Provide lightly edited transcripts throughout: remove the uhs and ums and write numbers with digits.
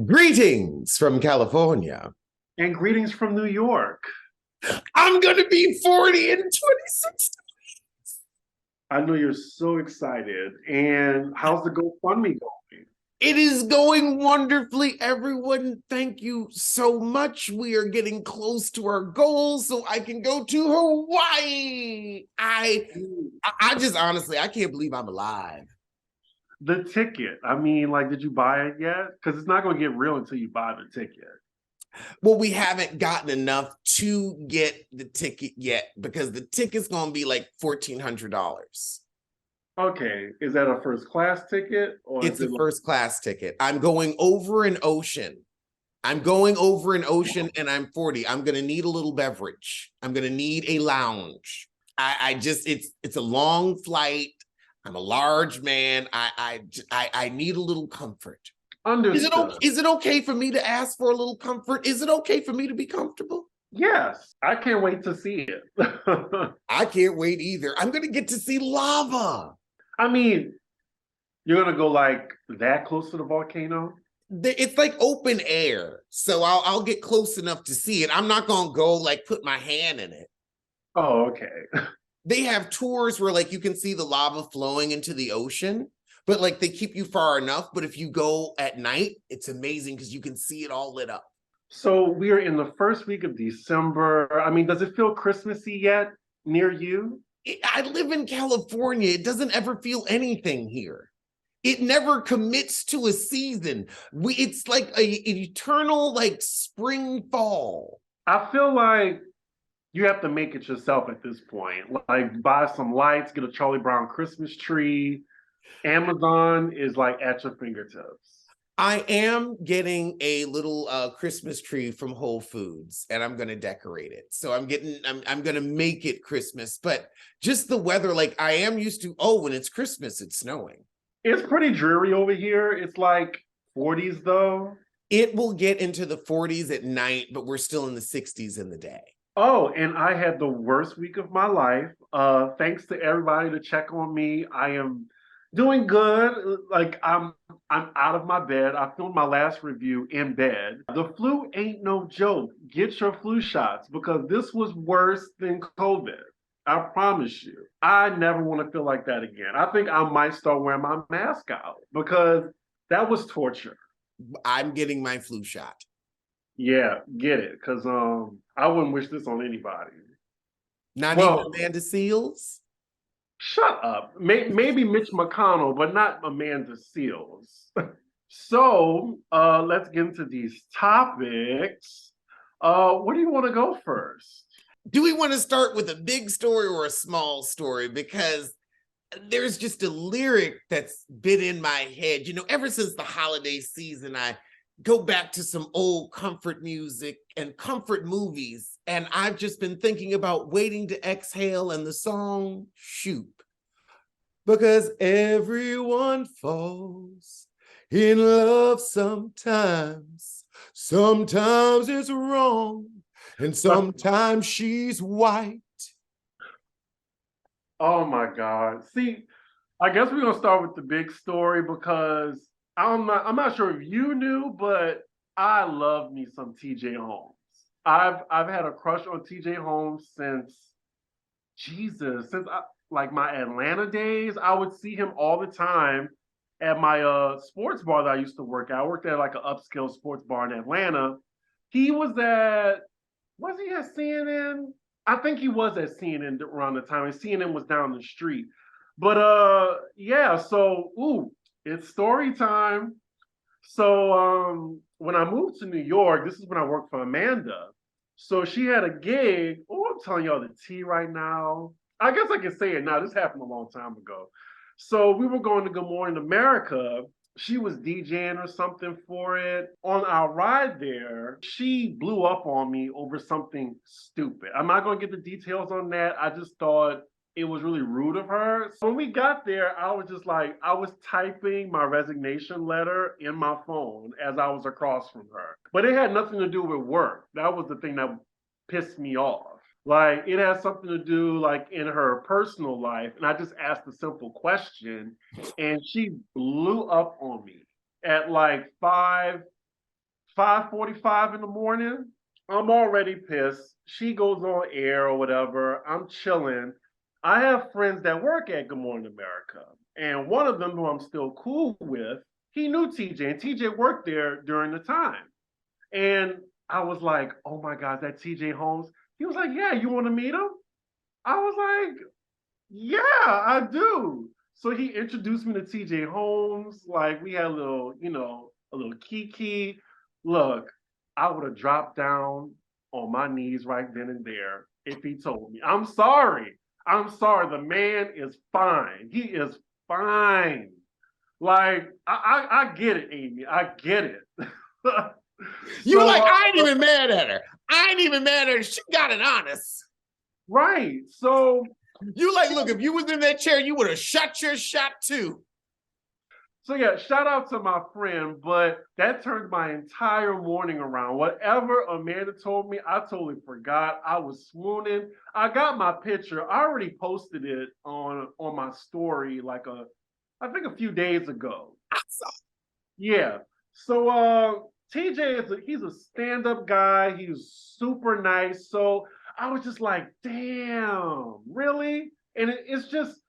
Greetings from California. And greetings from New York. I'm going to be 40 in 26. I know you're so excited. And how's the GoFundMe going? It is going wonderfully, everyone. Thank you so much. We are getting close to our goals so I can go to Hawaii. I just honestly, I can't believe I'm alive. The ticket. I mean, like, did you buy it yet? Because it's not going to get real until you buy the ticket. Well, we haven't gotten enough to get the ticket yet because the ticket's going to be like $1,400. Okay. Is that a first class ticket or It's is it a like, first class ticket. I'm going over an ocean. I'm going over an ocean and I'm 40. I'm going to need a little beverage. I'm going to need a lounge. I just, it's a long flight. I'm a large man. I need a little comfort. understood? Is it okay for me to ask for a little comfort? Is it okay for me to be comfortable? Yes. I can't wait to see it. I can't wait either. I'm going to get to see lava. I mean, you're going to go like that close to the volcano? It's like open air. So I'll get close enough to see it. I'm not going to go like put my hand in it. Oh, okay. They have tours where like you can see the lava flowing into the ocean, but like they keep you far enough. But if you go at night, it's amazing because you can see it all lit up. So we are in the first week of December. I mean, does it feel Christmassy yet near you? I live in California. It doesn't ever feel anything here. It never commits to a season. It's like an eternal like spring fall. I feel like you have to make it yourself at this point. Like buy some lights, get a Charlie Brown Christmas tree. Amazon is like at your fingertips. I am getting a little Christmas tree from Whole Foods and I'm going to decorate it. So I'm going to make it Christmas, but just the weather, like I am used to, oh, when it's Christmas, it's snowing. It's pretty dreary over here. It's like 40s though. It will get into the 40s at night, but we're still in the 60s in the day. Oh, and I had the worst week of my life. Thanks to everybody to check on me. I am doing good. Like I'm out of my bed. I filmed my last review in bed. The flu ain't no joke. Get your flu shots because this was worse than COVID. I promise you. I never want to feel like that again. I think I might start wearing my mask out because that was torture. I'm getting my flu shot. Yeah, get it. Because I wouldn't wish this on anybody. Not even Well, Amanda Seals. shut up. Maybe Mitch McConnell, but not Amanda Seals. So let's get into these topics. Where do you want to go first? Do we want to start with a big story or a small story? Because there's just a lyric that's been in my head. You know, ever since the holiday season, I go back to some old comfort music and comfort movies. And I've just been thinking about Waiting to Exhale and the song Shoop. Because everyone falls in love sometimes. Sometimes it's wrong, and sometimes she's white. Oh my God. See, I guess we're gonna start with the big story because I'm not sure if you knew, but I love me some TJ Holmes. I've had a crush on TJ Holmes since since like my Atlanta days. I would see him all the time at my sports bar that I used to work at. I worked at like an upscale sports bar in Atlanta. He was he at CNN? I think he was at CNN around the time, and CNN was down the street. But yeah, so it's story time. So when I moved to New York, this is when I worked for Amanda. So she had a gig. Oh, I'm telling y'all the tea right now. I guess I can say it now. This happened a long time ago. So we were going to Good Morning America. She was DJing or something for it. On our ride there, she blew up on me over something stupid. I'm not going to get the details on that. I just thought it was really rude of her. So when we got there, I was just like, I was typing my resignation letter in my phone as I was across from her. But it had nothing to do with work. That was the thing that pissed me off. Like it has something to do like in her personal life. And I just asked a simple question and she blew up on me at like 5 5:45 in the morning. I'm already pissed. She goes on air or whatever. I'm chilling. I have friends that work at Good Morning America. And one of them, who I'm still cool with, he knew TJ, and TJ worked there during the time. And I was like, oh my God, that TJ Holmes? He was like, yeah, you want to meet him? I was like, yeah, I do. So he introduced me to TJ Holmes. Like we had a little, a little kiki. Look, I would have dropped down on my knees right then and there if he told me. I'm sorry. I'm sorry. The man is fine. He is fine. Like I get it, Amy. I get it. You So like, I ain't even mad at her. I ain't even mad at her. She got it honest. right. So You like, look, if you was in that chair, you would have shot your shot too. So yeah, shout out to my friend, but that turned my entire morning around. Whatever Amanda told me, I totally forgot. I was swooning. I got my picture. I already posted it on my story I think a few days ago. Yeah. So TJ he's a stand-up guy. He's super nice. So I was just like, damn, really? And it's just,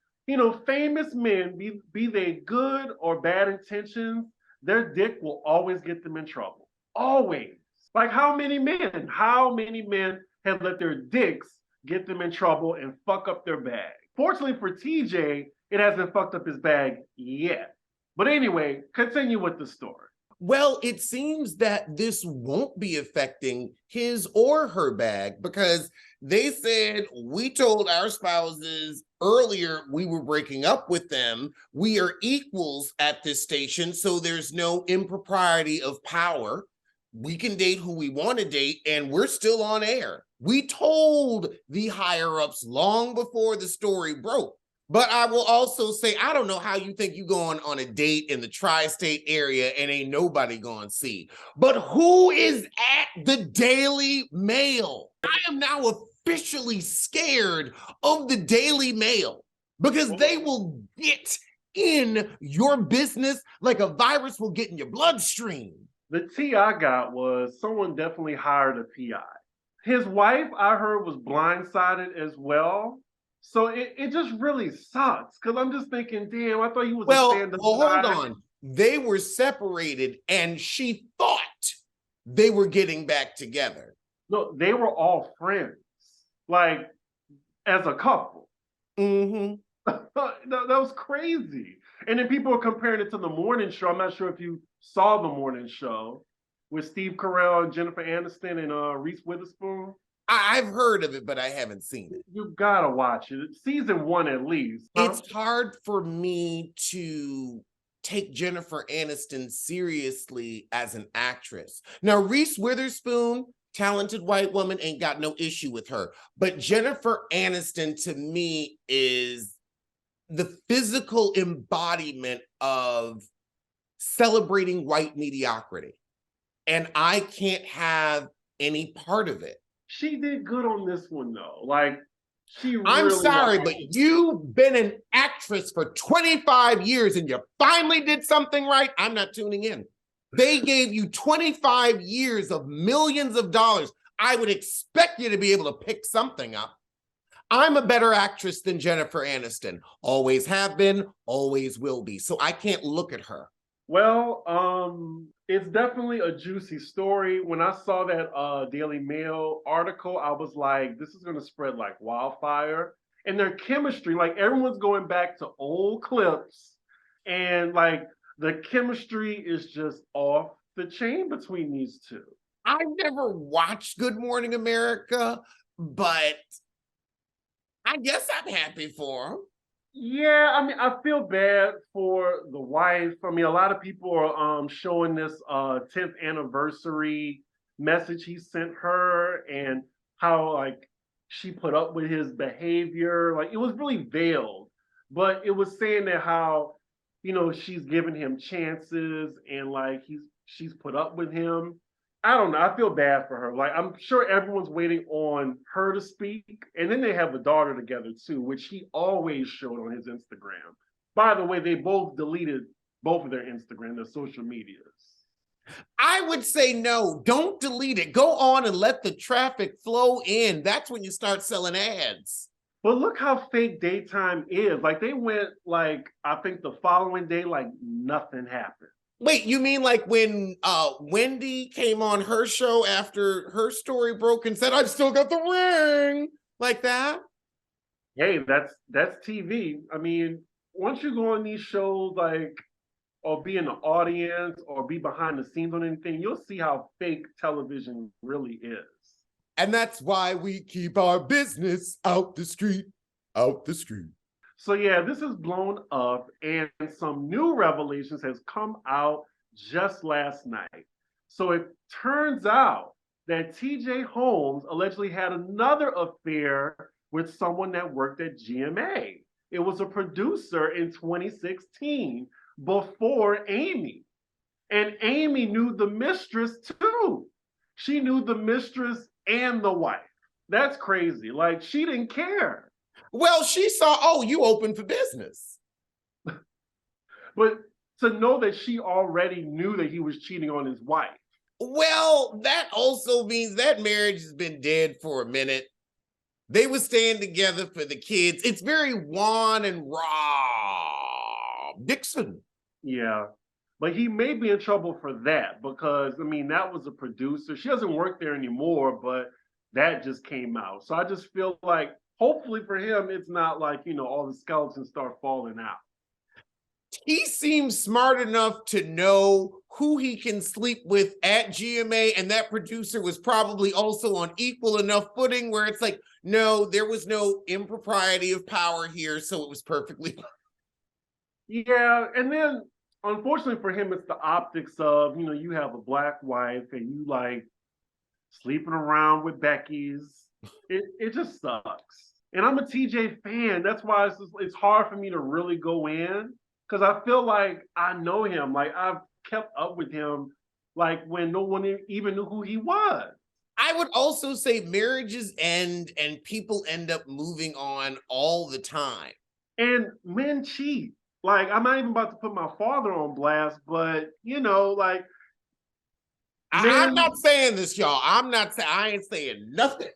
famous men, be they good or bad intentions, their dick will always get them in trouble. Always. Like how many men? How many men have let their dicks get them in trouble and fuck up their bag? Fortunately for TJ, it hasn't fucked up his bag yet. But anyway, continue with the story. Well, it seems that this won't be affecting his or her bag because they said, we told our spouses earlier we were breaking up with them. We are equals at this station, so there's no impropriety of power. We can date who we want to date, and we're still on air. We told the higher ups long before the story broke. But I will also say, I don't know how you think you going on a date in the tri-state area and ain't nobody going to see. But who is at the Daily Mail? I am now officially scared of the Daily Mail because they will get in your business like a virus will get in your bloodstream. The tea I got was someone definitely hired a PI. His wife, I heard, was blindsided as well. So it just really sucks because I'm just thinking, damn, I thought he was a stand-up hold guy. on. They were separated and she thought they were getting back together. No, they were all friends, like as a couple. Mm-hmm. that was crazy. And then people are comparing it to the morning show. I'm not sure if you saw the morning show with Steve Carell and Jennifer Aniston and Reese Witherspoon. I've heard of it, but I haven't seen it. You gotta watch it. Season 1 at least. It's hard for me to take Jennifer Aniston seriously as an actress. Now, Reese Witherspoon, talented white woman, ain't got no issue with her. But Jennifer Aniston, to me, is the physical embodiment of celebrating white mediocrity. And I can't have any part of it. She did good on this one, though. Like, I'm sorry, but you've been an actress for 25 years and you finally did something right. I'm not tuning in. They gave you 25 years of millions of dollars. I would expect you to be able to pick something up. I'm a better actress than Jennifer Aniston. Always have been, always will be. So I can't look at her. Well, it's definitely a juicy story. When I saw that Daily Mail article, I was like, this is going to spread like wildfire. And their chemistry, like everyone's going back to old clips, and like the chemistry is just off the chain between these two. I've never watched Good Morning America, but I guess I'm happy for him. Yeah, I mean, I feel bad for the wife. I mean, a lot of people are showing this 10th anniversary message he sent her and how like she put up with his behavior. Like it was really veiled, but it was saying that how, she's giving him chances and like she's put up with him. I don't know. I feel bad for her. Like, I'm sure everyone's waiting on her to speak. And then they have a daughter together, too, which he always showed on his Instagram. By the way, they both deleted both of their Instagram, their social medias. I would say no, don't delete it. Go on and let the traffic flow in. That's when you start selling ads. But look how fake daytime is. Like they went like I think the following day, like nothing happened. Wait, you mean like when Wendy came on her show after her story broke and said, I've still got the ring, like that? Hey, that's TV. I mean, once you go on these shows, like or be in the audience or be behind the scenes on anything, you'll see how fake television really is. And that's why we keep our business out the street, out the street. So yeah, this is blown up, and some new revelations has come out just last night. So it turns out that TJ Holmes allegedly had another affair with someone that worked at GMA. It was a producer in 2016 before Amy. And Amy knew the mistress too. She knew the mistress and the wife. That's crazy. Like she didn't care. Well, she saw, oh, you open for business. But to know that she already knew that he was cheating on his wife. Well, that also means that marriage has been dead for a minute. They were staying together for the kids. It's very Juan and Rob Dixon. Yeah. But he may be in trouble for that because, I mean, that was a producer. She doesn't work there anymore, but that just came out. So I just feel like hopefully for him, it's not like, all the skeletons start falling out. He seems smart enough to know who he can sleep with at GMA, and that producer was probably also on equal enough footing where it's like, no, there was no impropriety of power here, so it was perfectly. Yeah, and then unfortunately for him, it's the optics of, you have a black wife and you like sleeping around with Becky's. It just sucks. And I'm a TJ fan. That's why it's hard for me to really go in because I feel like I know him. Like I've kept up with him like when no one even knew who he was. I would also say marriages end and people end up moving on all the time. And men cheat. Like I'm not even about to put my father on blast, but like I'm not saying this, y'all. I ain't saying nothing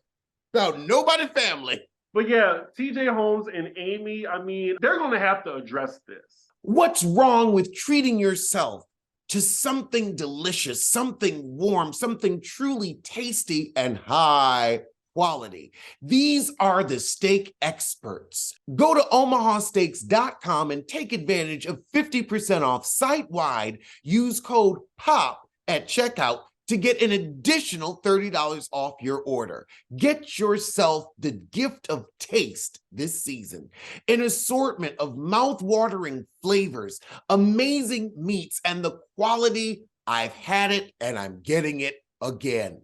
about nobody family. But yeah, TJ Holmes and Amy, I mean, they're going to have to address this. What's wrong with treating yourself to something delicious, something warm, something truly tasty and high quality? These are the steak experts. Go to omahasteaks.com and take advantage of 50% off site-wide. Use code POP at checkout to get an additional $30 off your order. Get yourself the gift of taste this season. An assortment of mouth-watering flavors, amazing meats, and the quality. I've had it and I'm getting it again.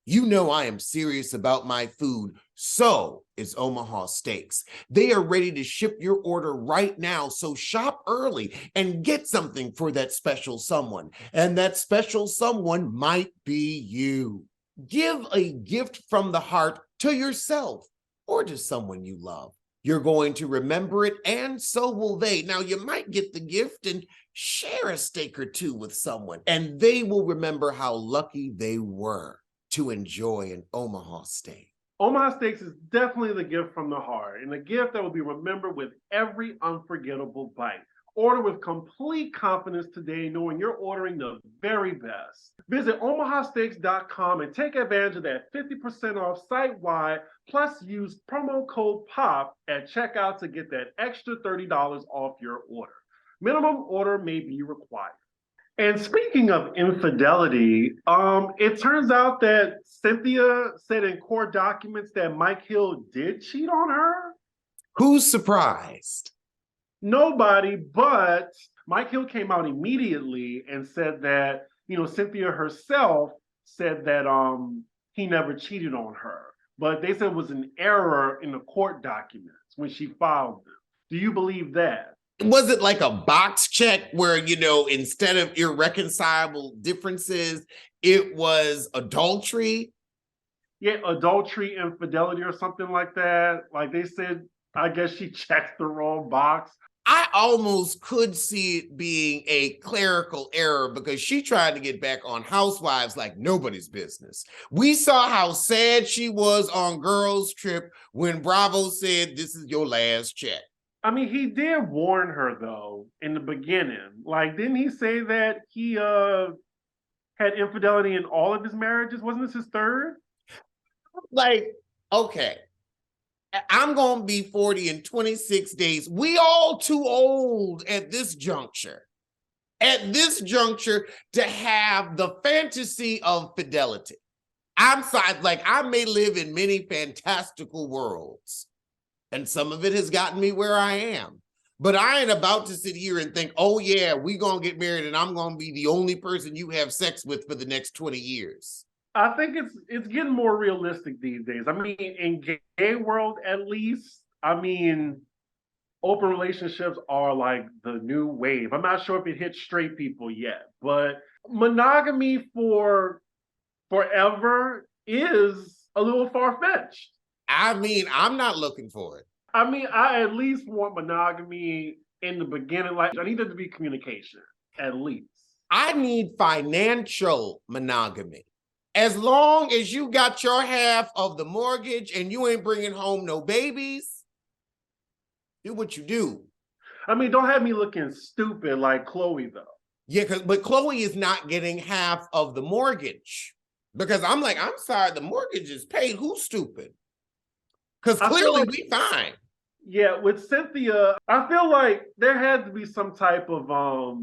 You know I am serious about my food. So is Omaha Steaks. They are ready to ship your order right now, so shop early and get something for that special someone. And that special someone might be you. Give a gift from the heart to yourself or to someone you love. You're going to remember it, and so will they. Now, you might get the gift and share a steak or two with someone, and they will remember how lucky they were to enjoy an Omaha steak. Omaha Steaks is definitely the gift from the heart, and a gift that will be remembered with every unforgettable bite. Order with complete confidence today, knowing you're ordering the very best. Visit omahasteaks.com and take advantage of that 50% off site-wide, plus use promo code POP at checkout to get that extra $30 off your order. Minimum order may be required. And speaking of infidelity, it turns out that Cynthia said in court documents that Mike Hill did cheat on her. Who's surprised? Nobody, but Mike Hill came out immediately and said that, Cynthia herself said that he never cheated on her. But they said it was an error in the court documents when she filed them. Do you believe that? Was it like a box check where, instead of irreconcilable differences, it was adultery? Yeah, adultery, infidelity, or something like that. Like they said, I guess she checked the wrong box. I almost could see it being a clerical error because she tried to get back on Housewives like nobody's business. We saw how sad she was on Girls Trip when Bravo said, "This is your last check." I mean, he did warn her though in the beginning. Like, didn't he say that he had infidelity in all of his marriages? Wasn't this his third? Like, okay, I'm going to be 40 in 26 days. We all too old at this juncture. At this juncture to have the fantasy of fidelity. I'm sorry, like I may live in many fantastical worlds, and some of it has gotten me where I am. But I ain't about to sit here and think, oh yeah, we gonna get married and I'm gonna be the only person you have sex with for the next 20 years. I think it's getting more realistic these days. I mean, in gay world at least, I mean, open relationships are like the new wave. I'm not sure if it hits straight people yet, but monogamy for forever is a little far-fetched. I mean, I'm not looking for it. I mean, I at least want monogamy in the beginning. Like, I need there to be communication, at least. I need financial monogamy. As long as you got your half of the mortgage and you ain't bringing home no babies, do what you do. I mean, don't have me looking stupid like Chloe, though. Yeah, but Chloe is not getting half of the mortgage. Because I'm like, I'm sorry, the mortgage is paid. Who's stupid? Because clearly like, we fine. Yeah, with Cynthia, I feel like there had to be some type of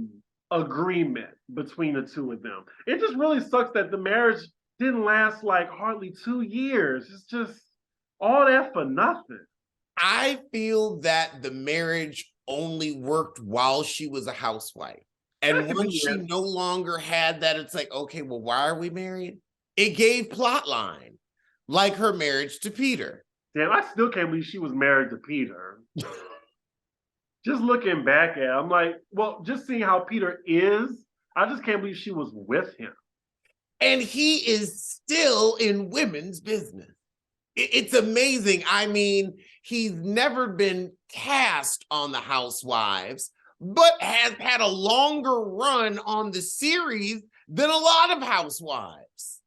agreement between the two of them. It just really sucks that the marriage didn't last like hardly 2 years. It's just all that for nothing. I feel that the marriage only worked while she was a housewife. And once she no longer had that, it's like, okay, well, why are we married? It gave plot line, like her marriage to Peter. Damn, I still can't believe she was married to Peter. Just looking back at it, I'm like, well, just seeing how Peter is, I just can't believe she was with him. And he is still in women's business. It's amazing. I mean, he's never been cast on the Housewives, but has had a longer run on the series than a lot of housewives.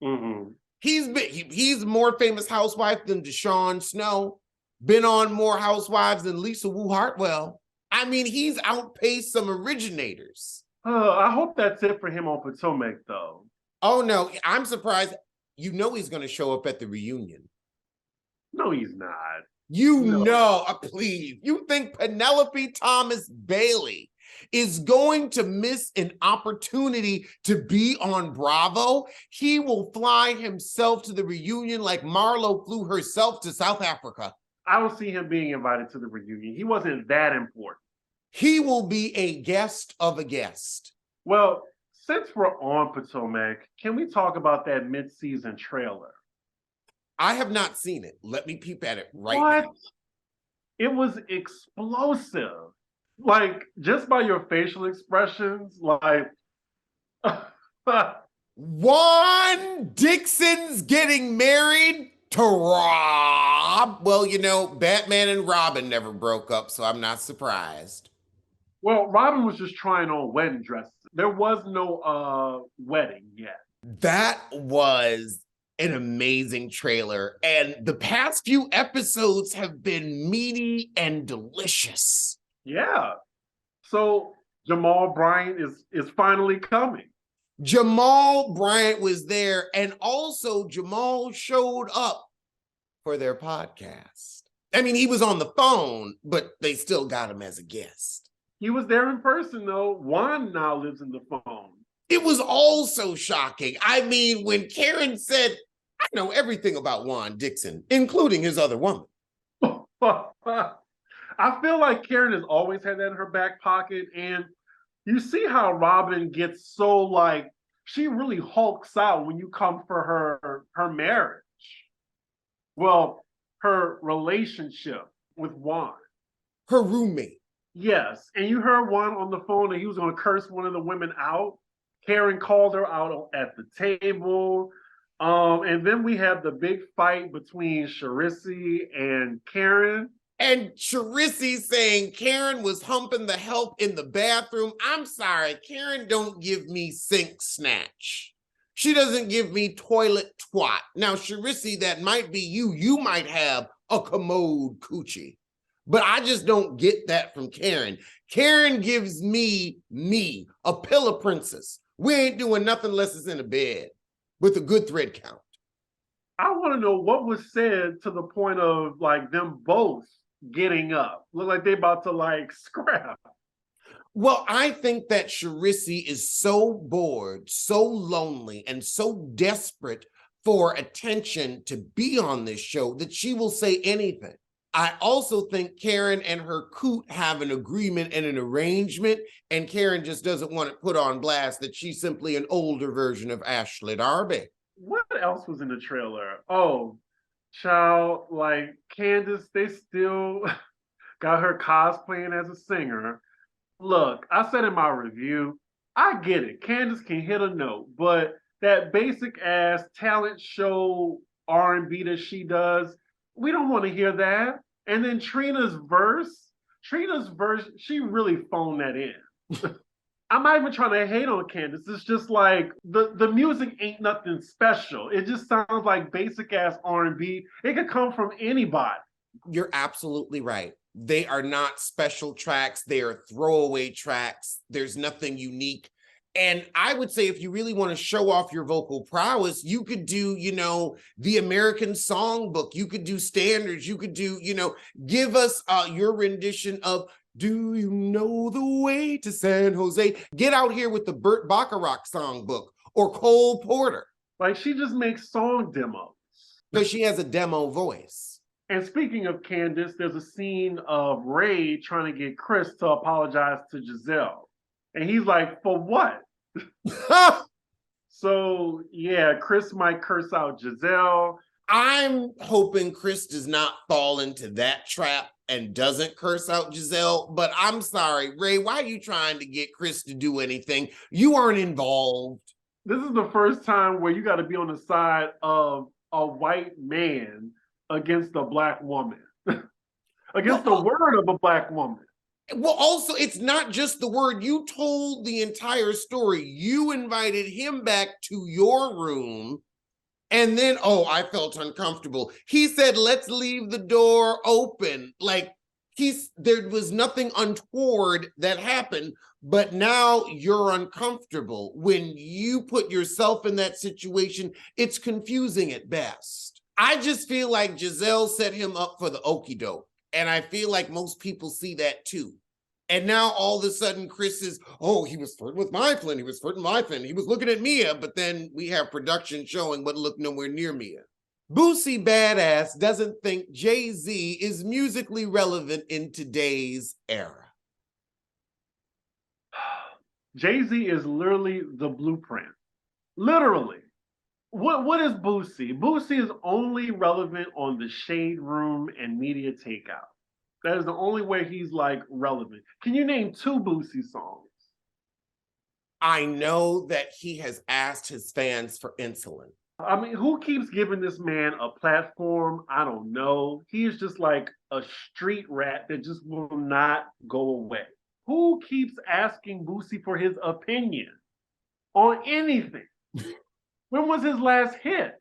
Mm-hmm. He's more famous housewife than Deshaun Snow, been on more housewives than Lisa Wu Hartwell. I mean, he's outpaced some originators. I hope that's it for him on Potomac, though. Oh, no, I'm surprised. You know he's going to show up at the reunion. No, he's not. Please. You think Penelope Thomas Bailey is going to miss an opportunity to be on Bravo? He will fly himself to the reunion like Marlo flew herself to South Africa. I don't see him being invited to the reunion. He wasn't that important. He will be a guest of a guest. Well, since we're on Potomac, can we talk about that mid-season trailer? I have not seen it. Let me peep at it right now. It was explosive. Like, just by your facial expressions, like... Juan Dixon's getting married to Rob. Well, you know, Batman and Robin never broke up, so I'm not surprised. Well, Robin was just trying on wedding dresses. There was no wedding yet. That was an amazing trailer. And the past few episodes have been meaty and delicious. Yeah. So Jamal Bryant is finally coming. Jamal Bryant was there, and also Jamal showed up for their podcast. I mean, he was on the phone, but they still got him as a guest. He was there in person, though. Juan now lives in the phone. It was also shocking. I mean, when Karen said, I know everything about Juan Dixon, including his other woman. I feel like Karen has always had that in her back pocket. And you see how Robin gets so like, she really hulks out when you come for her marriage. Well, her relationship with Juan. Her roommate. Yes. And you heard Juan on the phone that he was going to curse one of the women out. Karen called her out at the table. And then we had the big fight between Charisse and Karen. And Charisse saying Karen was humping the help in the bathroom. I'm sorry, Karen don't give me sink snatch. She doesn't give me toilet twat. Now, Charisse, that might be you. You might have a commode coochie. But I just don't get that from Karen. Karen gives me, a pillow princess. We ain't doing nothing unless it's in a bed with a good thread count. I want to know what was said to the point of like them both getting up. Look like they about to like scrap. Well, I think that Charisse is so bored, so lonely, and so desperate for attention to be on this show that she will say anything. I also think Karen and her coot have an agreement and an arrangement, and Karen just doesn't want it put on blast that she's simply an older version of Ashley Darby. What else was in the trailer? Oh, child, like Candace, they still got her cosplaying as a singer. Look, I said in my review, I get it. Candace can hit a note, but that basic ass talent show R&B that she does, we don't want to hear that. And then Trina's verse, she really phoned that in. I'm not even trying to hate on Candace. It's just like the music ain't nothing special. It just sounds like basic ass R&B. It could come from anybody. You're absolutely right. They are not special tracks. They are throwaway tracks. There's nothing unique. And I would say if you really want to show off your vocal prowess, you could do, the American Songbook. You could do standards. You could do, give us your rendition of Do You Know the Way to San Jose? Get out here with the Burt Bacharach Songbook or Cole Porter. Like she just makes song demos. Because she has a demo voice. And speaking of Candace, there's a scene of Ray trying to get Chris to apologize to Giselle. And he's like, for what? So, yeah, Chris might curse out Giselle. I'm hoping Chris does not fall into that trap and doesn't curse out Giselle. But I'm sorry, Ray, why are you trying to get Chris to do anything? You aren't involved. This is the first time where you got to be on the side of a white man against a black woman, against the word of a black woman. Well, also, it's not just the word. You told the entire story. You invited him back to your room, and then, I felt uncomfortable. He said, let's leave the door open. Like, there was nothing untoward that happened, but now you're uncomfortable. When you put yourself in that situation, it's confusing at best. I just feel like Giselle set him up for the okie doke. And I feel like most people see that too. And now all of a sudden Chris is, he was flirting with my friend. He was flirting with my friend. He was looking at Mia, but then we have production showing what looked nowhere near Mia. Boosie Badass doesn't think Jay-Z is musically relevant in today's era. Jay-Z is literally the blueprint. Literally. What is Boosie? Boosie is only relevant on the Shade Room and Media Takeout. That is the only way he's like relevant. Can you name 2 Boosie songs? I know that he has asked his fans for insulin. I mean, who keeps giving this man a platform? I don't know. He is just like a street rat that just will not go away. Who keeps asking Boosie for his opinion on anything? When was his last hit?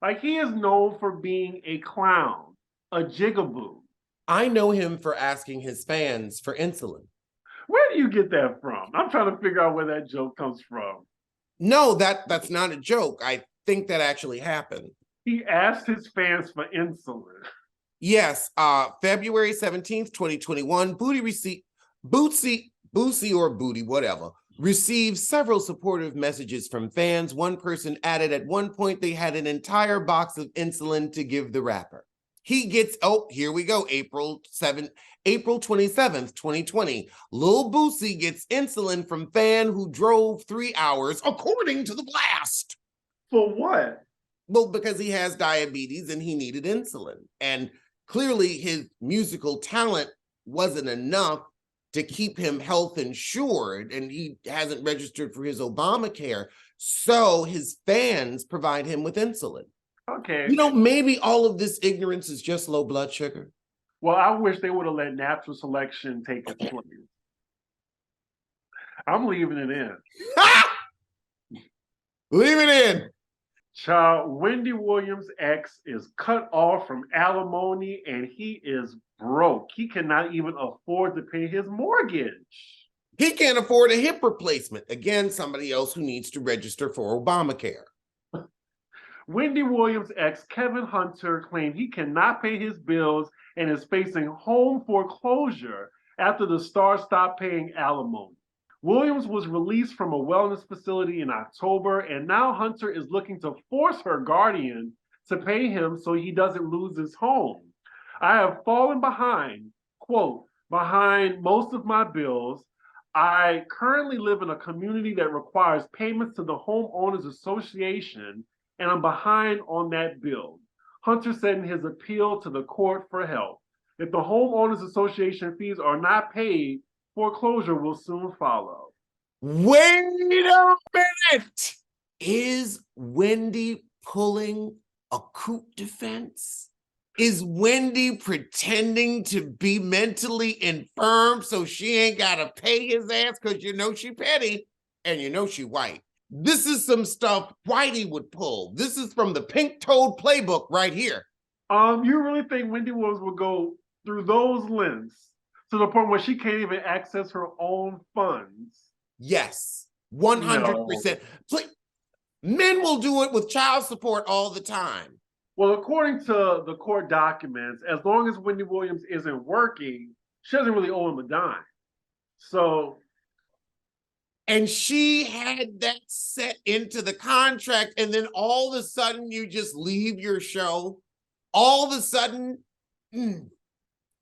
Like, he is known for being a clown, a jigaboo. I know him for asking his fans for insulin. Where do you get that from? I'm trying to figure out where that joke comes from. No, that's not a joke. I think that actually happened. He asked his fans for insulin. Yes, February 17th, 2021, Boosie or Booty, whatever, received several supportive messages from fans. One person added at one point they had an entire box of insulin to give the rapper. He gets, here we go, April 27th, 2020. Lil Boosie gets insulin from fan who drove 3 hours, according to the blast. For what? Well, because he has diabetes and he needed insulin. And clearly his musical talent wasn't enough to keep him health insured, and he hasn't registered for his Obamacare. So his fans provide him with insulin. Okay. Maybe all of this ignorance is just low blood sugar. Well, I wish they would have let natural selection take its place. I'm leaving it in. Leave it in. Child, Wendy Williams' ex is cut off from alimony and he is broke. He cannot even afford to pay his mortgage. He can't afford a hip replacement. Again, somebody else who needs to register for Obamacare. Wendy Williams' ex, Kevin Hunter, claimed he cannot pay his bills and is facing home foreclosure after the star stopped paying alimony. Williams was released from a wellness facility in October, and now Hunter is looking to force her guardian to pay him so he doesn't lose his home. I have fallen behind, quote, behind most of my bills. I currently live in a community that requires payments to the homeowners association, and I'm behind on that bill. Hunter said in his appeal to the court for help. If the homeowners association fees are not paid, foreclosure will soon follow. Wait a minute. Is Wendy pulling a coup defense? Is Wendy pretending to be mentally infirm so she ain't got to pay his ass because you know she petty and you know she white? This is some stuff Whitey would pull. This is from the Pink Toad playbook right here. You really think Wendy Williams will go through those lenses to the point where she can't even access her own funds? Yes, 100%. No. Men will do it with child support all the time. Well, according to the court documents, as long as Wendy Williams isn't working, she doesn't really owe him a dime. So. And she had that set into the contract, and then all of a sudden you just leave your show. All of a sudden,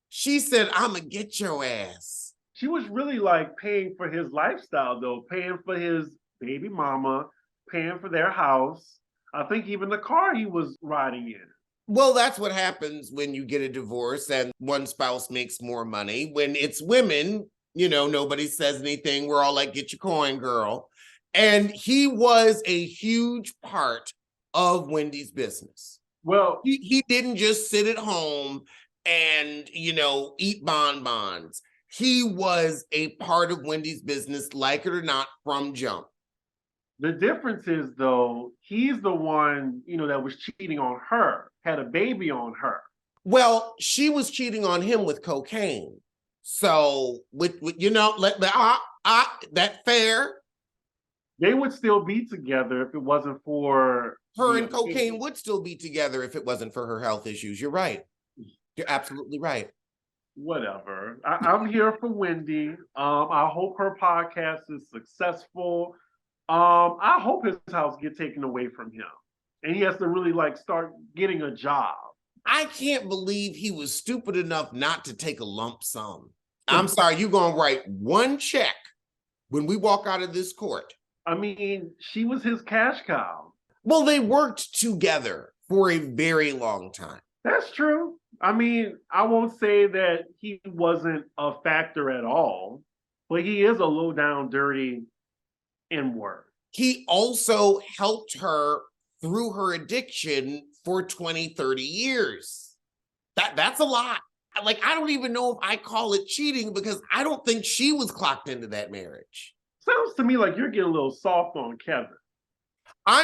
she said, I'm gonna get your ass. She was really like paying for his lifestyle, though, paying for his baby mama, paying for their house. I think even the car he was riding in. Well, that's what happens when you get a divorce and one spouse makes more money. When it's women, you know, nobody says anything. We're all like, get your coin, girl. And he was a huge part of Wendy's business. Well, he didn't just sit at home and, you know, eat bonbons. He was a part of Wendy's business, like it or not, from jump. The difference is, though, he's the one, you know, that was cheating on her, had a baby on her. Well, she was cheating on him with cocaine. So, with you know, that fair? They would still be together if it wasn't for her and cocaine would still be together if it wasn't for her health issues. You're right. You're absolutely right. Whatever. I'm here for Wendy. I hope her podcast is successful. I hope his house get taken away from him, and he has to really like start getting a job. I can't believe he was stupid enough not to take a lump sum. I'm sorry, you're gonna write one check when we walk out of this court. I mean, she was his cash cow. Well, they worked together for a very long time. That's true. I mean, I won't say that he wasn't a factor at all, but he is a low down, dirty N-word. He also helped her through her addiction for 20, 30 years. That's a lot. Like, I don't even know if I call it cheating because I don't think she was clocked into that marriage. Sounds to me like you're getting a little soft on Kevin. I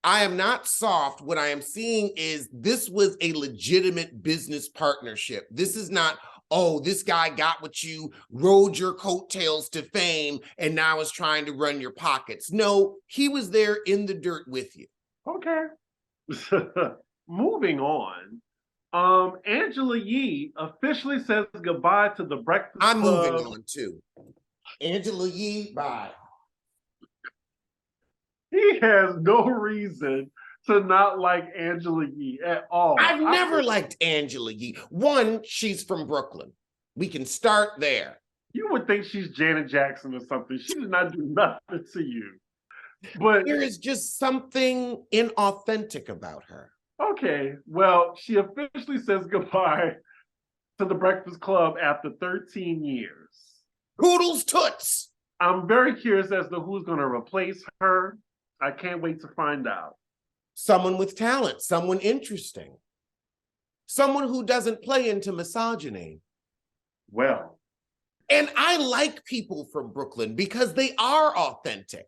am not soft. What I am seeing is this was a legitimate business partnership. This is not, oh, this guy got what you, rode your coattails to fame, and now is trying to run your pockets. No, he was there in the dirt with you. Okay. Moving on. Angela Yee officially says goodbye to the Breakfast Club. I'm moving on too. Angela Yee, bye. He has no reason to not like Angela Yee at all. I've never liked Angela Yee. One, she's from Brooklyn. We can start there. You would think she's Janet Jackson or something. She did not do nothing to you. But there is just something inauthentic about her. Okay, well, she officially says goodbye to the Breakfast Club after 13 years. Poodles toots. I'm very curious as to who's going to replace her. I can't wait to find out. Someone with talent, someone interesting, someone who doesn't play into misogyny. Well, And I like people from Brooklyn because they are authentic.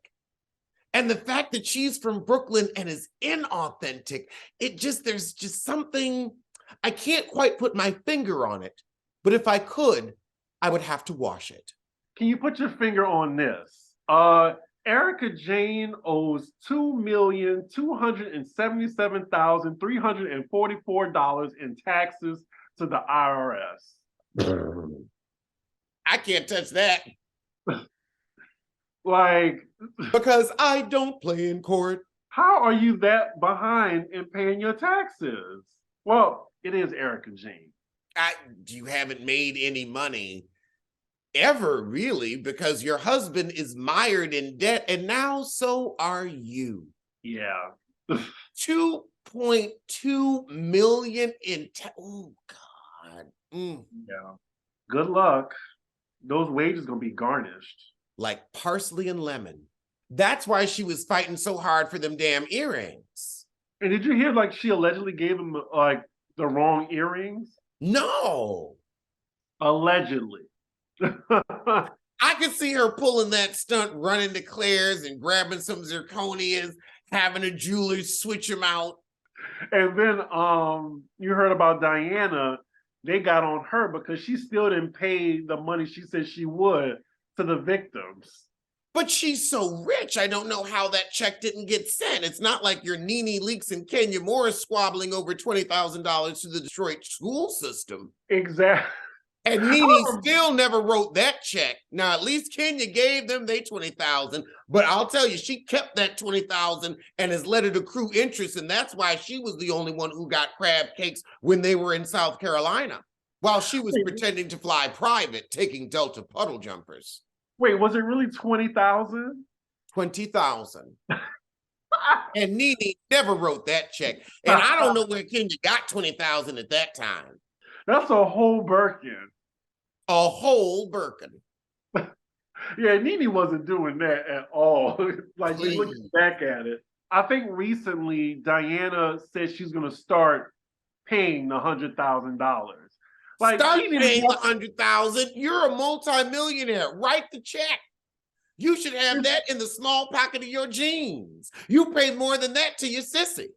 And the fact that she's from Brooklyn and is inauthentic, there's just something, I can't quite put my finger on it, but if I could, I would have to wash it. can you put your finger on this? Erica Jane owes $2,277,344 in taxes to the IRS. I can't touch that. Like, because I don't play in court. How are you that behind in paying your taxes? Well, it is Erica Jane. You haven't made any money ever, really, because your husband is mired in debt, and now so are you. Yeah. 2.2 million in oh God. Yeah. Good luck. Those wages gonna be garnished. Like parsley and lemon. That's why she was fighting so hard for them damn earrings. And did you hear like she allegedly gave him like the wrong earrings? No. Allegedly. I could see her pulling that stunt, running to Claire's and grabbing some zirconias, having a jeweler switch them out. And then you heard about Diana. They got on her because she still didn't pay the money she said she would to the victims. But she's so rich, I don't know how that check didn't get sent. It's not like your Nene Leakes and Kenya Morris squabbling over $20,000 to the Detroit school system. Exactly. And Nene still never wrote that check. Now, at least Kenya gave them their $20,000, but I'll tell you, she kept that $20,000 and has let it accrue interest, and that's why she was the only one who got crab cakes when they were in South Carolina, while she was pretending to fly private, taking Delta puddle jumpers. Wait, was it really 20,000? 20,000. And Nene never wrote that check. And I don't know where Kenya got 20,000 at that time. That's a whole Birkin. A whole Birkin. Yeah, Nene wasn't doing that at all. Like, looking back at it. I think recently Diana said she's going to start paying the $100,000. Like, start paying the $100,000. You're a multimillionaire. Write the check. You should have that in the small pocket of your jeans. You pay more than that to your sissy.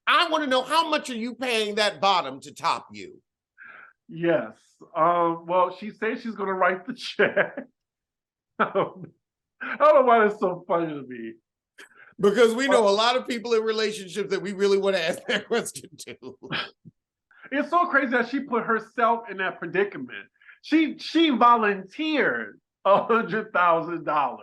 I want to know, how much are you paying that bottom to top you? Yes. Well, she said she's going to write the check. I don't know why it's so funny to me. Because we know a lot of people in relationships that we really want to ask that question to. It's so crazy that she put herself in that predicament. She volunteered $100,000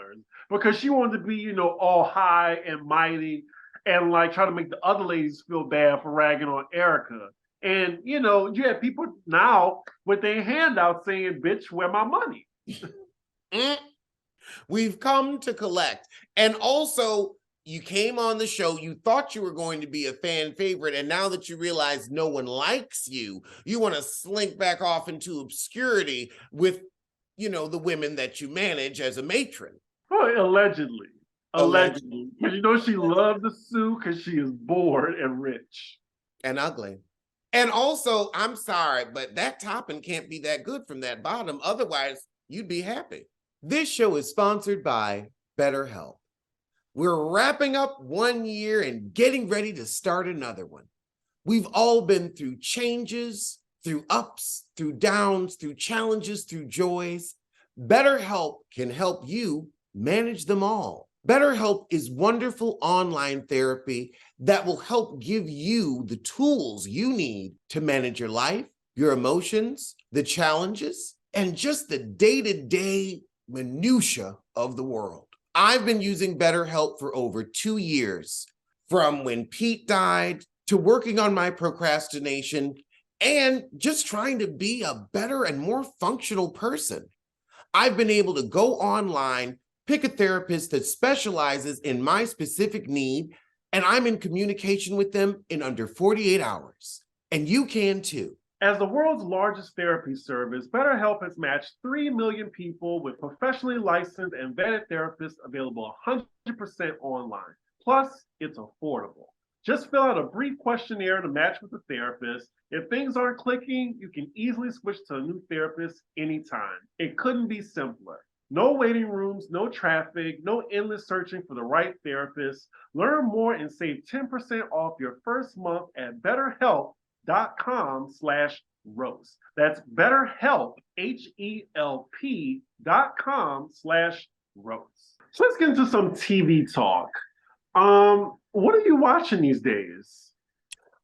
because she wanted to be, you know, all high and mighty and like try to make the other ladies feel bad for ragging on Erica. And, you know, you have people now with their handouts saying, bitch, where my money? We've come to collect. And also, you came on the show, you thought you were going to be a fan favorite, and now that you realize no one likes you, you want to slink back off into obscurity with, you know, the women that you manage as a matron. Oh, allegedly. Allegedly. Because you know she loved to sue because she is bored and rich. And ugly. And also, I'm sorry, but that topping can't be that good from that bottom. Otherwise, you'd be happy. This show is sponsored by BetterHelp. We're wrapping up one year and getting ready to start another one. We've all been through changes, through ups, through downs, through challenges, through joys. BetterHelp can help you manage them all. BetterHelp is wonderful online therapy that will help give you the tools you need to manage your life, your emotions, the challenges, and just the day-to-day minutia of the world. I've been using BetterHelp for over 2 years, from when Pete died to working on my procrastination and just trying to be a better and more functional person. I've been able to go online, pick a therapist that specializes in my specific need, and I'm in communication with them in under 48 hours. And you can too. As the world's largest therapy service, BetterHelp has matched 3 million people with professionally licensed and vetted therapists available 100% online. Plus, it's affordable. Just fill out a brief questionnaire to match with the therapist. If things aren't clicking, you can easily switch to a new therapist anytime. It couldn't be simpler. No waiting rooms, no traffic, no endless searching for the right therapist. Learn more and save 10% off your first month at betterhelp.com/roast. That's betterhelp, HELP.com/roast. So let's get into some TV talk. What are you watching these days?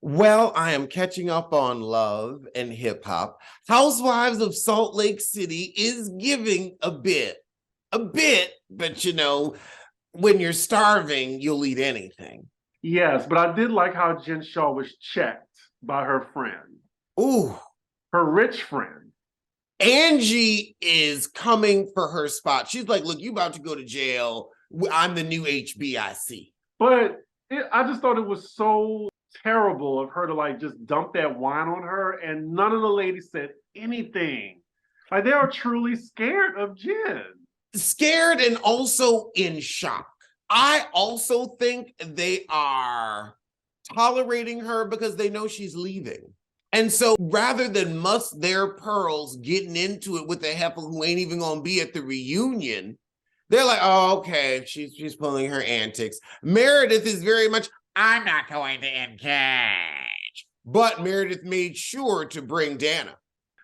Well, I am catching up on Love and Hip Hop. Housewives of Salt Lake City is giving a bit, but when you're starving, you'll eat anything. Yes, but I did like how Jen Shaw was checked by her friend, Ooh, her rich friend. Angie is coming for her spot. She's like, look, you about to go to jail. I'm the new HBIC. But I just thought it was so terrible of her to like just dump that wine on her, and none of the ladies said anything. Like they are truly scared of Jen. Scared and also in shock. I also think they are tolerating her because they know she's leaving. And so rather than must their pearls getting into it with a heifer who ain't even gonna be at the reunion, they're like, oh, okay, she's pulling her antics. Meredith is very much, I'm not going to engage. But Meredith made sure to bring Dana.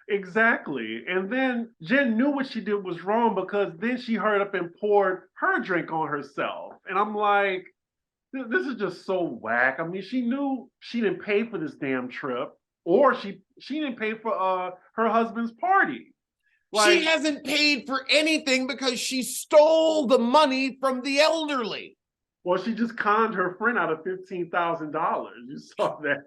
Exactly. And then Jen knew what she did was wrong because then she hurried up and poured her drink on herself. And I'm like, this is just so whack. I mean, she knew she didn't pay for this damn trip, or she didn't pay for her husband's party. Like, she hasn't paid for anything because she stole the money from the elderly. Well, she just conned her friend out of $15,000. You saw that.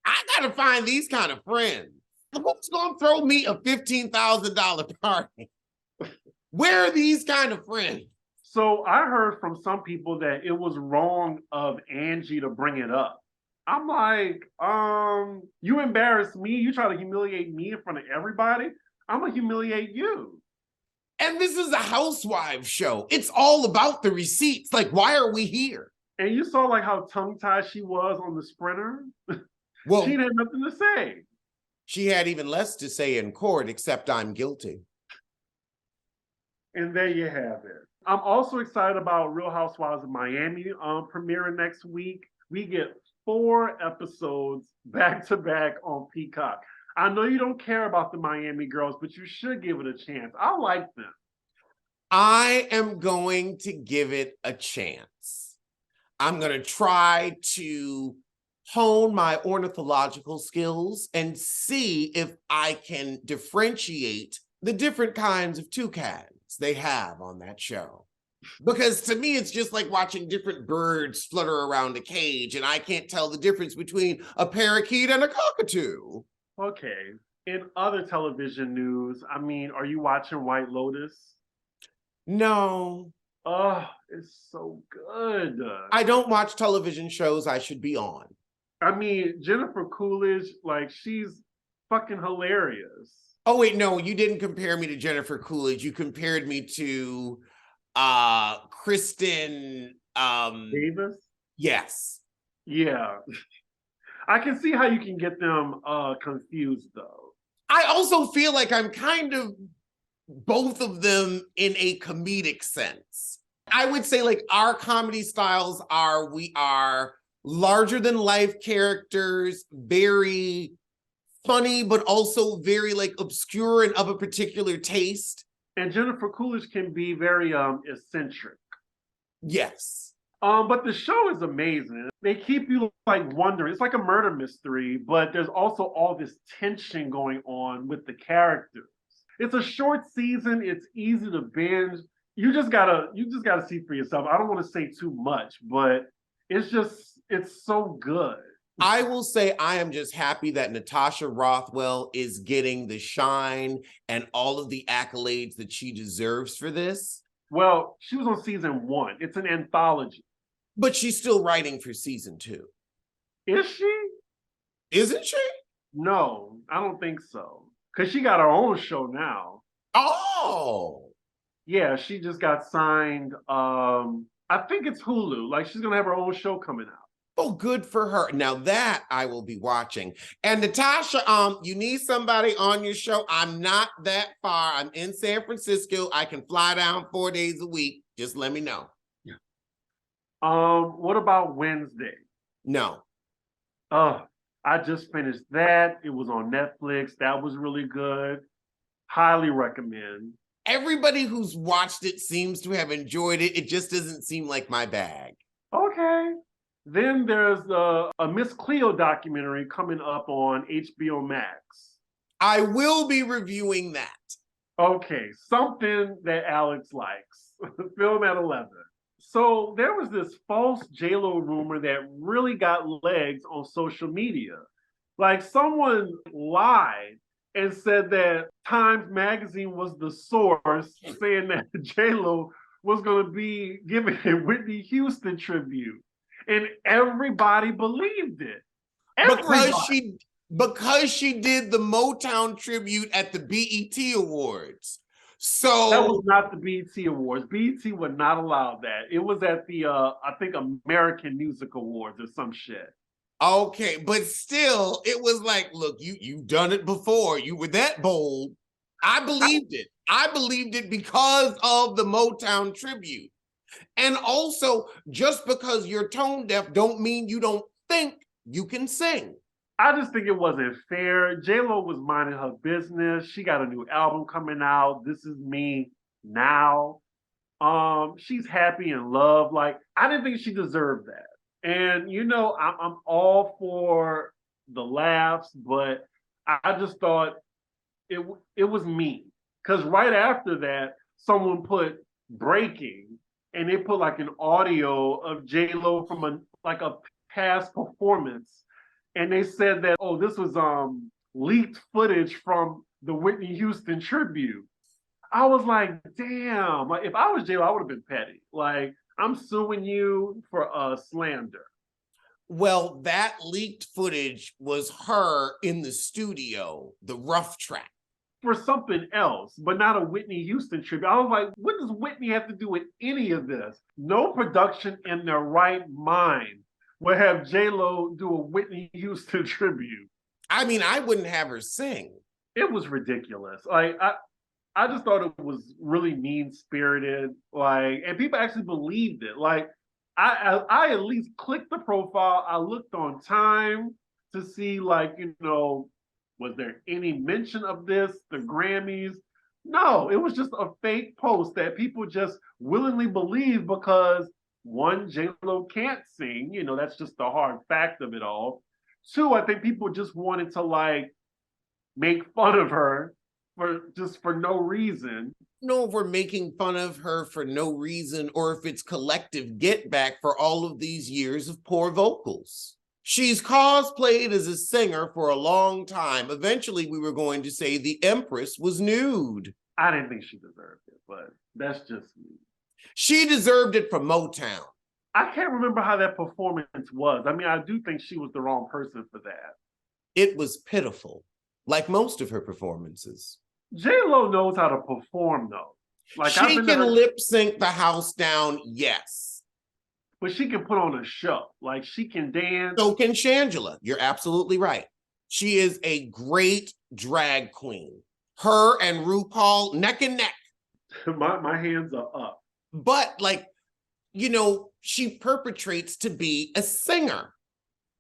I gotta find these kind of friends. Who's gonna throw me a $15,000 party? Where are these kind of friends? So I heard from some people that it was wrong of Angie to bring it up. I'm like, you embarrassed me. You try to humiliate me in front of everybody. I'm gonna humiliate you. And this is a housewives show. It's all about the receipts. Like, why are we here? And you saw like how tongue-tied she was on the sprinter. Well, she had nothing to say. She had even less to say in court, except I'm guilty. And there you have it. I'm also excited about Real Housewives of Miami premiering next week. We get 4 episodes back to back on Peacock. I know you don't care about the Miami girls, but you should give it a chance. I like them. I am going to give it a chance. I'm going to try to hone my ornithological skills and see if I can differentiate the different kinds of toucans they have on that show. Because to me, it's just like watching different birds flutter around a cage, and I can't tell the difference between a parakeet and a cockatoo. Okay. In other television news, I mean, are you watching White Lotus? No. Oh, it's so good. I don't watch television shows I should be on. I mean, Jennifer Coolidge, like, she's fucking hilarious. Oh, wait, no, you didn't compare me to Jennifer Coolidge. You compared me to Kristen Davis? Yes. Yeah. I can see how you can get them confused, though. I also feel like I'm kind of both of them in a comedic sense. I would say like our comedy styles are, we are larger than life characters, very funny, but also very like obscure and of a particular taste. And Jennifer Coolidge can be very eccentric. Yes. But the show is amazing. They keep you like wondering. It's like a murder mystery, but there's also all this tension going on with the characters. It's a short season. It's easy to binge. You just gotta see for yourself. I don't want to say too much, but it's so good. I will say I am just happy that Natasha Rothwell is getting the shine and all of the accolades that she deserves for this. Well, she was on season 1. It's an anthology. But she's still writing for season 2. Is she? Isn't she? No, I don't think so. Because she got her own show now. Oh. Yeah, she just got signed. I think it's Hulu. Like, she's going to have her own show coming out. Oh, good for her. Now that I will be watching. And Natasha, you need somebody on your show. I'm not that far. I'm in San Francisco. I can fly down 4 days a week. Just let me know. What about Wednesday? No. I just finished that. It was on Netflix. That was really good. Highly recommend. Everybody who's watched it seems to have enjoyed it. It just doesn't seem like my bag. Okay. Then there's a Miss Cleo documentary coming up on HBO Max. I will be reviewing that. Okay, something that Alex likes. Film at 11. So there was this false JLo rumor that really got legs on social media. Like someone lied and said that Times Magazine was the source, saying that JLo was going to be giving a Whitney Houston tribute. And everybody believed it. Because she did the Motown tribute at the BET Awards. So that was not the BET Awards. BET would not allow that. It was at the I think American Music Awards or some shit. Okay, but still, it was like, look, you've done it before. You were that bold. I believed it. I believed it because of the Motown tribute. And also, just because you're tone deaf don't mean you don't think you can sing. I just think it wasn't fair. J-Lo was minding her business. She got a new album coming out. This Is Me Now. She's happy in love. Like, I didn't think she deserved that. And you know, I'm all for the laughs, but I just thought it was mean. Because right after that, someone put breaking, and they put like an audio of J-Lo from a past performance, and they said that, oh, this was leaked footage from the Whitney Houston tribute. I was like, damn. Like, if I was J-Lo, I would have been petty. Like, I'm suing you for slander. Well, that leaked footage was her in the studio, the rough track. For something else, but not a Whitney Houston tribute. I was like, what does Whitney have to do with any of this? No production in their right mind would have J-Lo do a Whitney Houston tribute. I mean, I wouldn't have her sing. It was ridiculous. Like, I just thought it was really mean-spirited. Like, and people actually believed it. Like, I at least clicked the profile. I looked on Time to see, like, you know, was there any mention of this? The Grammys? No, it was just a fake post that people just willingly believe because one, J-Lo can't sing. You know, that's just the hard fact of it all. Two, I think people just wanted to like make fun of her for no reason. Know if we're making fun of her for no reason or if it's collective get back for all of these years of poor vocals. She's cosplayed as a singer for a long time. Eventually, we were going to say the Empress was nude. I didn't think she deserved it, but that's just me. She deserved it for Motown. I can't remember how that performance was. I mean, I do think she was the wrong person for that. It was pitiful, like most of her performances. J-Lo knows how to perform, though. Like, she can lip sync the house down, yes. But she can put on a show. Like, she can dance. So can Shangela. You're absolutely right. She is a great drag queen. Her and RuPaul, neck and neck. My hands are up. But, like, you know, she perpetrates to be a singer.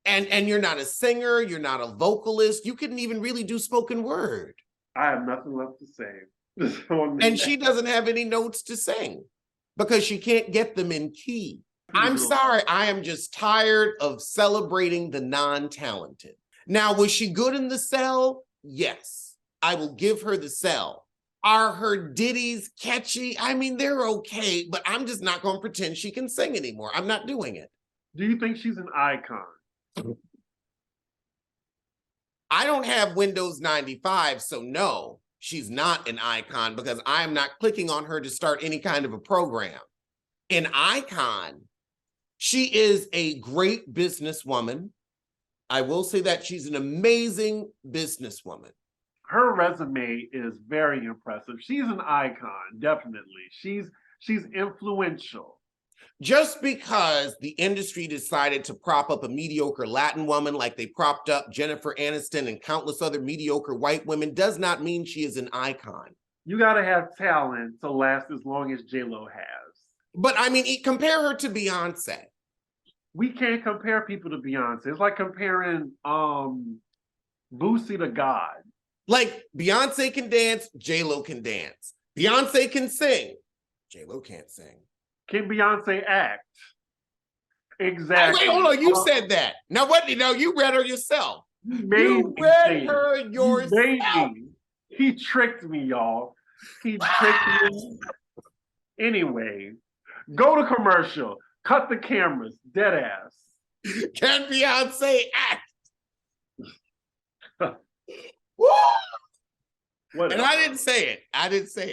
And you're not a singer. You're not a vocalist. You couldn't even really do spoken word. I have nothing left to say. And she doesn't have any notes to sing because she can't get them in key. I'm sorry, I am just tired of celebrating the non-talented. Now, was she good in the cell? Yes, I will give her the cell. Are her ditties catchy? I mean, they're okay, but I'm just not going to pretend she can sing anymore. I'm not doing it. Do you think she's an icon? I don't have Windows 95, so no, she's not an icon because I'm not clicking on her to start any kind of a program. An icon, she is a great businesswoman. I will say that she's an amazing businesswoman. Her resume is very impressive. She's an icon, definitely. She's influential. Just because the industry decided to prop up a mediocre Latin woman like they propped up Jennifer Aniston and countless other mediocre white women does not mean she is an icon. You got to have talent to last as long as J-Lo has. But I mean, compare her to Beyonce. We can't compare people to Beyonce. It's like comparing Boosie to God. Like Beyonce can dance, J-Lo can dance. Beyonce can sing, J-Lo can't sing. Can Beyonce act? Exactly. Wait, hold on. You said that. Now what? No, you read her yourself. You read her yourself. He tricked me, y'all. He tricked me. Anyway, go to commercial. Cut the cameras. Dead ass. Can Beyonce act? And I didn't say it. I didn't say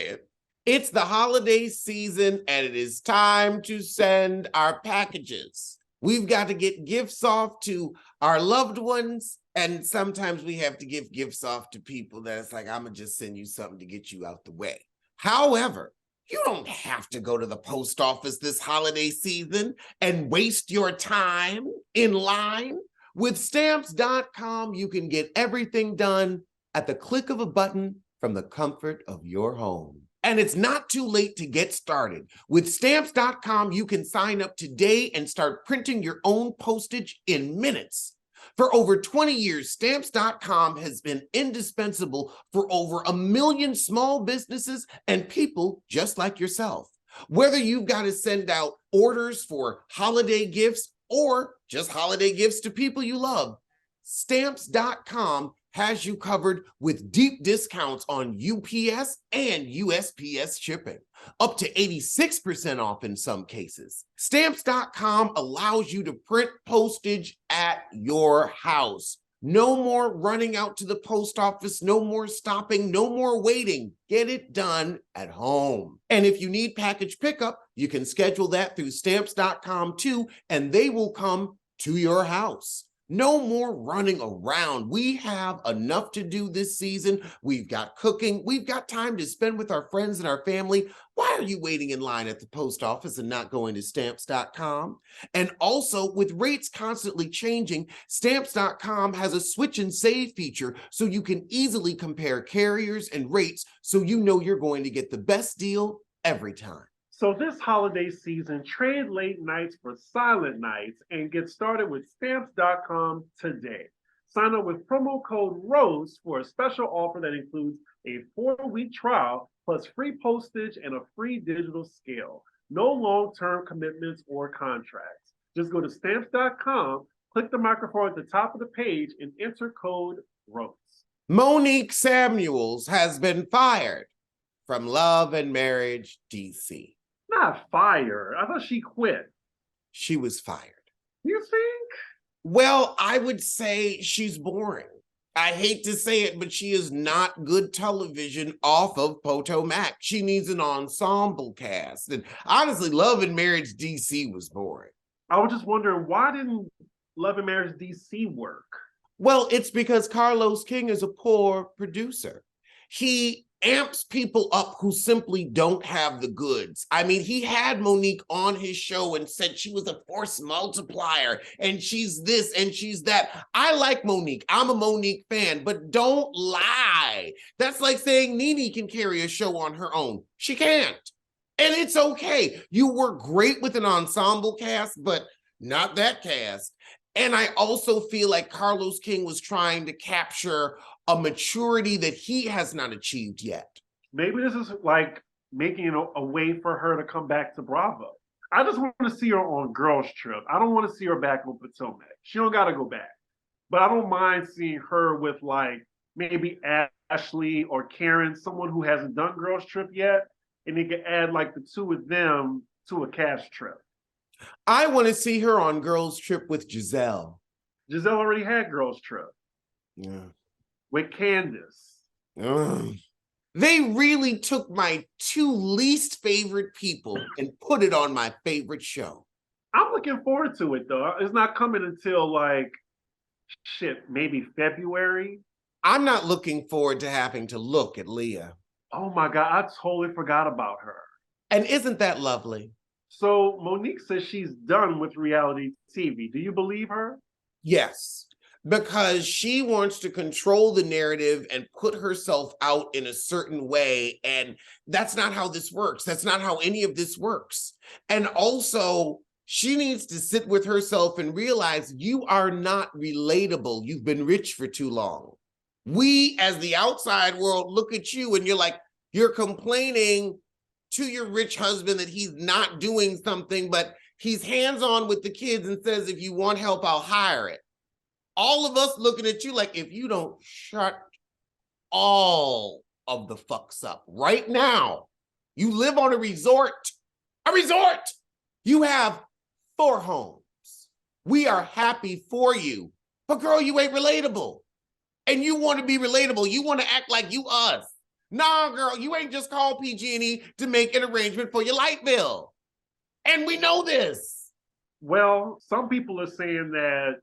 it. It's the holiday season and it is time to send our packages. We've got to get gifts off to our loved ones. And sometimes we have to give gifts off to people that it's like, I'm going to just send you something to get you out the way. However, you don't have to go to the post office this holiday season and waste your time in line. With Stamps.com, you can get everything done at the click of a button from the comfort of your home. And it's not too late to get started. With Stamps.com, you can sign up today and start printing your own postage in minutes. For over 20 years, Stamps.com has been indispensable for over 1 million small businesses and people just like yourself. Whether you've got to send out orders for holiday gifts or just holiday gifts to people you love, Stamps.com has you covered with deep discounts on UPS and USPS shipping, up to 86% off in some cases. Stamps.com allows you to print postage at your house. No more running out to the post office, no more stopping, no more waiting. Get it done at home. And if you need package pickup, you can schedule that through Stamps.com too, and they will come to your house. No more running around. We have enough to do this season. We've got cooking. We've got time to spend with our friends and our family. Why are you waiting in line at the post office and not going to Stamps.com? And also, with rates constantly changing, Stamps.com has a switch and save feature so you can easily compare carriers and rates so you know you're going to get the best deal every time. So this holiday season, trade late nights for silent nights and get started with Stamps.com today. Sign up with promo code ROSE for a special offer that includes a 4-week trial plus free postage and a free digital scale. No long-term commitments or contracts. Just go to Stamps.com, click the microphone at the top of the page, and enter code ROSE. Monique Samuels has been fired from Love and Marriage DC. Not fired. I thought she quit. She was fired. You think? Well, I would say she's boring. I hate to say it, but she is not good television off of Potomac. She needs an ensemble cast. And honestly, Love and Marriage DC was boring. I was just wondering, why didn't Love and Marriage DC work? Well, it's because Carlos King is a poor producer. He amps people up who simply don't have the goods. I mean, he had Monique on his show and said she was a force multiplier and she's this and she's that. I like Monique. I'm a Monique fan, but don't lie. That's like saying Nene can carry a show on her own. She can't. And it's okay. You work great with an ensemble cast, but not that cast. And I also feel like Carlos King was trying to capture a maturity that he has not achieved yet. Maybe this is like making it a way for her to come back to Bravo. I just want to see her on Girls Trip. I don't want to see her back on Potomac. She don't got to go back. But I don't mind seeing her with like maybe Ashley or Karen, someone who hasn't done Girls Trip yet, and they can add like the two of them to a cast trip. I want to see her on Girls Trip with Giselle. Giselle already had Girls Trip. Yeah. With Candace. They really took my 2 least favorite people and put it on my favorite show. I'm looking forward to it though. It's not coming until like, maybe February. I'm not looking forward to having to look at Leah. Oh my God, I totally forgot about her. And isn't that lovely? So Monique says she's done with reality TV. Do you believe her? Yes, because she wants to control the narrative and put herself out in a certain way. And that's not how this works. That's not how any of this works. And also, she needs to sit with herself and realize you are not relatable. You've been rich for too long. We, as the outside world, look at you and you're like, you're complaining to your rich husband that he's not doing something, but he's hands-on with the kids and says, if you want help, I'll hire it. All of us looking at you like, if you don't shut all of the fucks up right now, you live on a resort. You have 4 homes. We are happy for you. But girl, you ain't relatable. And you want to be relatable. You want to act like you us. Nah, girl, you ain't just called PG&E to make an arrangement for your light bill. And we know this. Well, some people are saying that,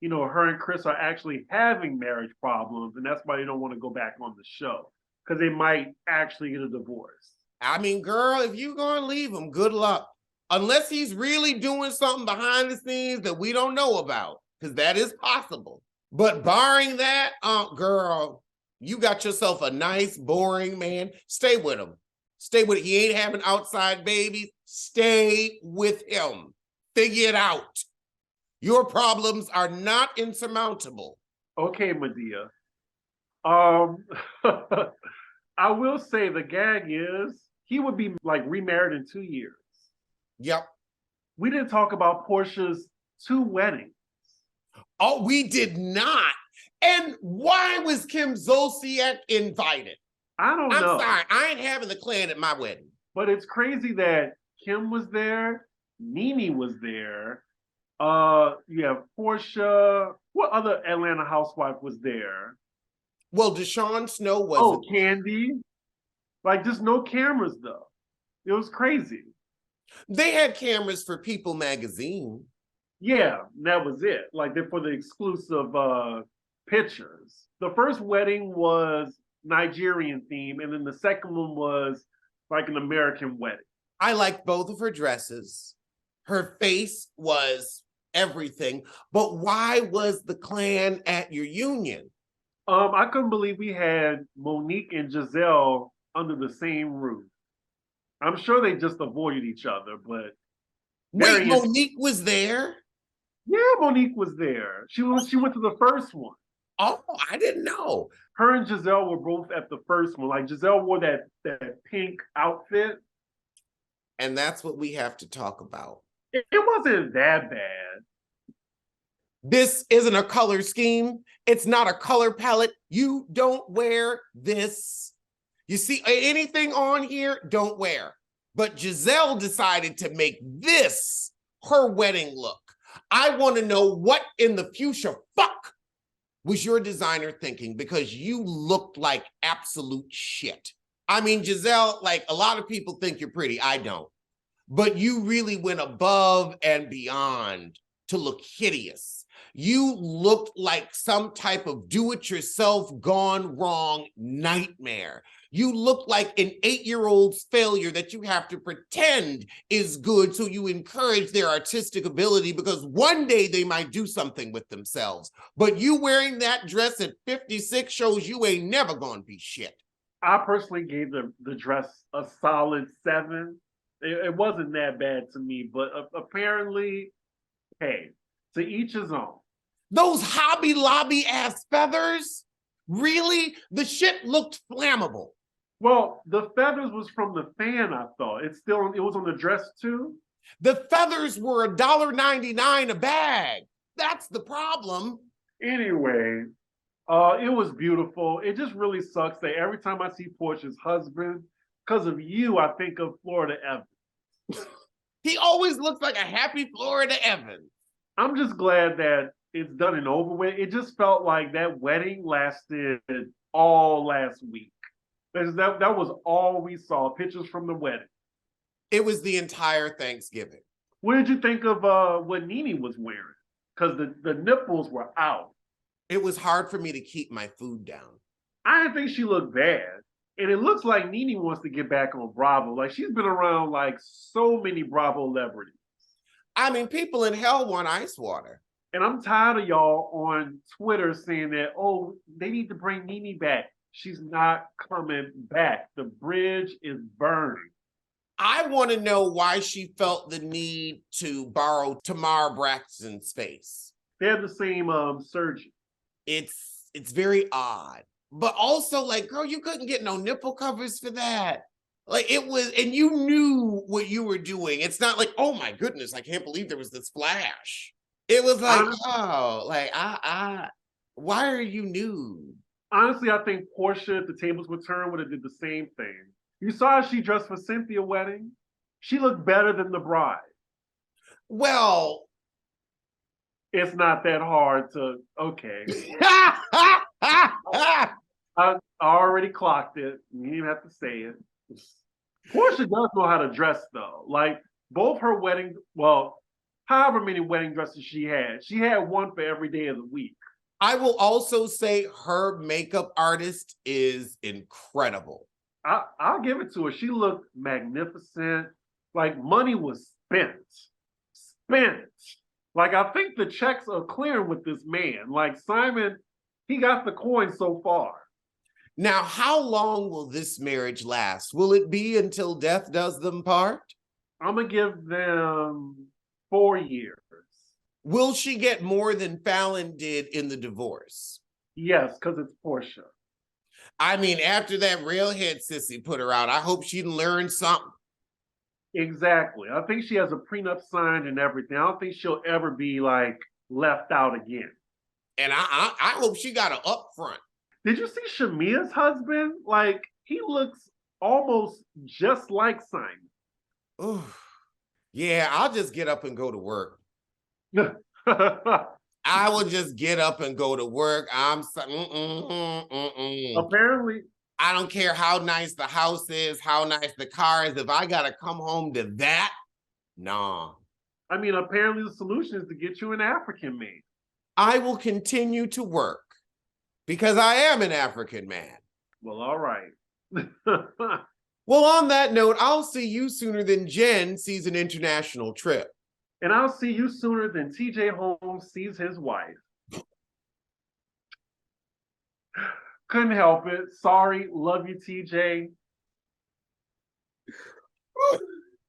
her and Chris are actually having marriage problems, and that's why they don't want to go back on the show, because they might actually get a divorce. I mean, girl, if you're going to leave him, good luck. Unless he's really doing something behind the scenes that we don't know about, because that is possible. But barring that, girl, you got yourself a nice, boring man. Stay with him. Stay with it. He ain't having outside babies. Stay with him. Figure it out. Your problems are not insurmountable. Okay, Medea. I will say the gag is he would be like remarried in 2 years. Yep. We didn't talk about Portia's 2 weddings. Oh, we did not. And why was Kim Zolciak invited? I don't know. I'm sorry. I ain't having the clan at my wedding. But it's crazy that Kim was there, Nene was there. You have Portia. What other Atlanta housewife was there? Well, Deshaun Snow wasn't. Oh, Candy. Like, just no cameras, though. It was crazy. They had cameras for People magazine. Yeah, that was it. Like, they're for the exclusive pictures. The first wedding was Nigerian theme, and then the second one was like an American wedding. I liked both of her dresses. Her face was everything. But why was the clan at your union? I couldn't believe we had Monique and Giselle under the same roof. I'm sure they just avoided each other, but wait, Monique was there? Yeah, Monique was there. She went to the first one. Oh, I didn't know. Her and Giselle were both at the first one. Like, Giselle wore that pink outfit. And that's what we have to talk about. It wasn't that bad. This isn't a color scheme. It's not a color palette. You don't wear this. You see anything on here, don't wear. But Giselle decided to make this her wedding look. I want to know what in the fuchsia fuck was your designer thinking, because you looked like absolute shit. I mean, Giselle, like, a lot of people think you're pretty. I don't. But you really went above and beyond to look hideous. You looked like some type of do-it-yourself gone wrong nightmare. You look like an 8-year-old's failure that you have to pretend is good so you encourage their artistic ability, because one day they might do something with themselves. But you wearing that dress at 56 shows you ain't never gonna be shit. I personally gave the dress a solid 7. It wasn't that bad to me, but apparently, hey, to each his own. Those Hobby Lobby ass feathers, really? The shit looked flammable. Well, the feathers was from the fan, I thought. It was on the dress too? The feathers were $1.99 a bag. That's the problem. Anyway, it was beautiful. It just really sucks that every time I see Portia's husband, because of you, I think of Florida Evans. He always looks like a happy Florida Evans. I'm just glad that it's done and over with. It just felt like that wedding lasted all last week. That was all we saw, pictures from the wedding. It was the entire Thanksgiving. What did you think of what Nene was wearing? Because the nipples were out. It was hard for me to keep my food down. I didn't think she looked bad. And it looks like Nene wants to get back on Bravo. Like she's been around like so many Bravo celebrities. I mean, people in hell want ice water. And I'm tired of y'all on Twitter saying that, oh, they need to bring Nene back. She's not coming back. The bridge is burned. I want to know why she felt the need to borrow Tamar Braxton's space. They have the same surgeon. It's very odd. But also, like, girl, you couldn't get no nipple covers for that. Like it was, and you knew what you were doing. It's not like, oh my goodness, I can't believe there was this flash. It was like, oh, like why are you nude? Honestly, I think Portia, if the tables were turned, would have did the same thing. You saw how she dressed for Cynthia's wedding? She looked better than the bride. Well, it's not that hard to, okay. I already clocked it. You didn't even have to say it. Portia does know how to dress though. Like both her wedding, well, however many wedding dresses she had one for every day of the week. I will also say her makeup artist is incredible. I'll give it to her. She looked magnificent. Like money was spent. Like I think the checks are clearing with this man. Like Simon, he got the coin so far. Now, how long will this marriage last? Will it be until death does them part? I'm going to give them 4 years. Will she get more than Fallon did in the divorce? Yes, because it's Portia. I mean, after that railhead sissy put her out, I hope she learned something. Exactly. I think she has a prenup signed and everything. I don't think she'll ever be like left out again. And I hope she got an upfront. Did you see Shamia's husband? Like, he looks almost just like Simon. Ooh. Yeah, I'll just get up and go to work. I will just get up and go to work. Apparently, I don't care how nice the house is, how nice the car is. If I got to come home to that, nah. I mean, apparently the solution is to get you an African man. I will continue to work because I am an African man. Well, all right. Well, on that note, I'll see you sooner than Jen sees an international trip. And I'll see you sooner than TJ Holmes sees his wife. Couldn't help it. Sorry. Love you, TJ.